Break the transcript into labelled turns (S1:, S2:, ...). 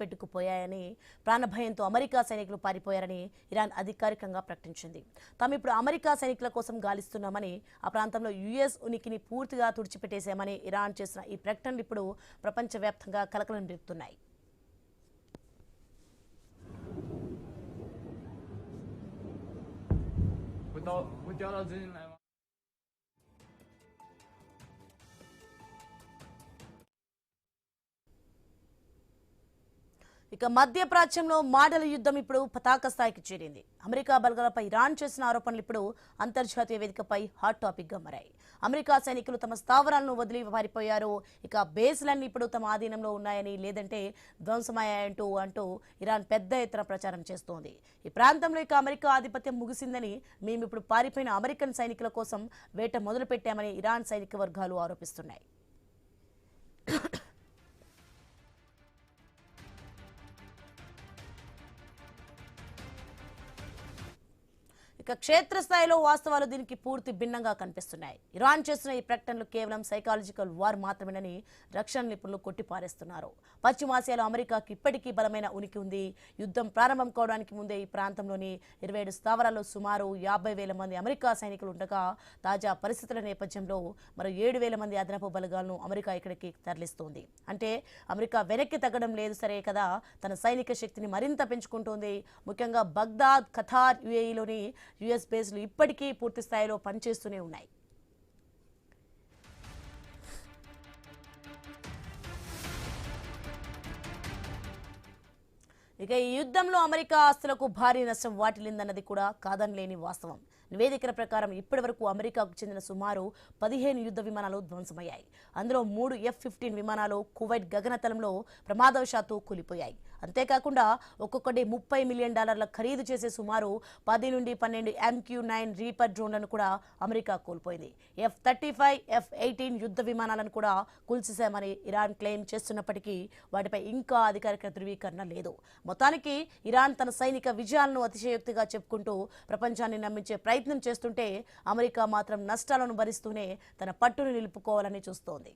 S1: పెట్టుకుపోయాయని ప్రాణభయంతో అమెరికా సైనికులు పారిపోయారని ఇరాన్ అధికారికంగా ప్రకటించింది. తాము ఇప్పుడు అమెరికా సైనికుల కోసం గాలిస్తున్నామని, ఆ ప్రాంతంలో యుఎస్ ఉనికిని పూర్తిగా తుడిచిపెట్టేశామని ఇరాన్ చేసిన ఈ ప్రకటనలు ఇప్పుడు ప్రపంచవ్యాప్తంగా కలకలం రేపుతున్నాయి. ఇక మధ్యప్రాచ్యంలో మాటల యుద్ధం ఇప్పుడు పతాక స్థాయికి చేరింది. అమెరికా బలగాలపై ఇరాన్ చేసిన ఆరోపణలు ఇప్పుడు అంతర్జాతీయ వేదికపై హాట్ టాపిక్ గా మారాయి. అమెరికా సైనికులు తమ స్థావరాలను వదిలి పారిపోయారు, ఇక బేస్లన్నీ ఇప్పుడు తమ ఆధీనంలో ఉన్నాయని, లేదంటే ధ్వంసమయ్యాయంటూ ఇరాన్ పెద్ద ఎత్తున ప్రచారం చేస్తోంది. ఈ ప్రాంతంలో ఇక అమెరికా ఆధిపత్యం ముగిసిందని, మేము ఇప్పుడు పారిపోయిన అమెరికన్ సైనికుల కోసం వేట మొదలుపెట్టామని ఇరాన్ సైనిక వర్గాలు ఆరోపిస్తున్నాయి. ఇక క్షేత్రస్థాయిలో వాస్తవాలు దీనికి పూర్తి భిన్నంగా కనిపిస్తున్నాయి. ఇరాన్ చేస్తున్న ఈ ప్రకటనలు కేవలం సైకాలజికల్ వార్ మాత్రమేనని రక్షణ నిపుణులు కొట్టిపారేస్తున్నారు. పశ్చిమాసియాలో అమెరికాకి ఇప్పటికీ బలమైన ఉనికి ఉంది. యుద్ధం ప్రారంభం కావడానికి ముందే ఈ ప్రాంతంలోని 27 స్థావరాల్లో సుమారు 50,000 మంది అమెరికా సైనికులు ఉండగా, తాజా పరిస్థితుల నేపథ్యంలో మరో 7,000 మంది అదనపు బలగాలను అమెరికా ఇక్కడికి తరలిస్తోంది. అంటే అమెరికా వెనక్కి తగ్గడం లేదు సరే కదా, తన సైనిక శక్తిని మరింత పెంచుకుంటోంది. ముఖ్యంగా బగ్దాద్, ఖతార్, యుఏఈలోని యుఎస్ బేస్లు ఇప్పటికీ పూర్తి స్థాయిలో పనిచేస్తూనే ఉన్నాయి. ఇక ఈ యుద్ధంలో అమెరికా ఆస్తులకు భారీ నష్టం వాటిల్లిందన్నది కూడా కాదనలేని వాస్తవం. నివేదికల ప్రకారం ఇప్పటి వరకు అమెరికాకు చెందిన సుమారు 15 యుద్ధ విమానాలు ధ్వంసమయ్యాయి. అందులో 3 F-15 విమానాలు కువైట్ గగనతలంలో ప్రమాదవశాత్తు కూలిపోయాయి. అంతేకాకుండా ఒక్కొక్కటి $30 మిలియన్ ఖరీదు చేసే సుమారు 10 నుండి 12 MQ-9 రీపర్ డ్రోన్లను కూడా అమెరికా కోల్పోయింది. F-35, F-18 యుద్ధ విమానాలను కూడా కూల్చేశామని ఇరాన్ క్లెయిమ్ చేస్తున్నప్పటికీ వాటిపై ఇంకా అధికారిక ధృవీకరణ లేదు. మొత్తానికి ఇరాన్ తన సైనిక విజయాలను అతిశయోక్తిగా చెప్పుకుంటూ ప్రపంచాన్ని నమ్మించే ప్రయత్నం చేస్తుంటే, అమెరికా మాత్రం నష్టాలను భరిస్తూనే తన పట్టును నిలుపుకోవాలని చూస్తోంది.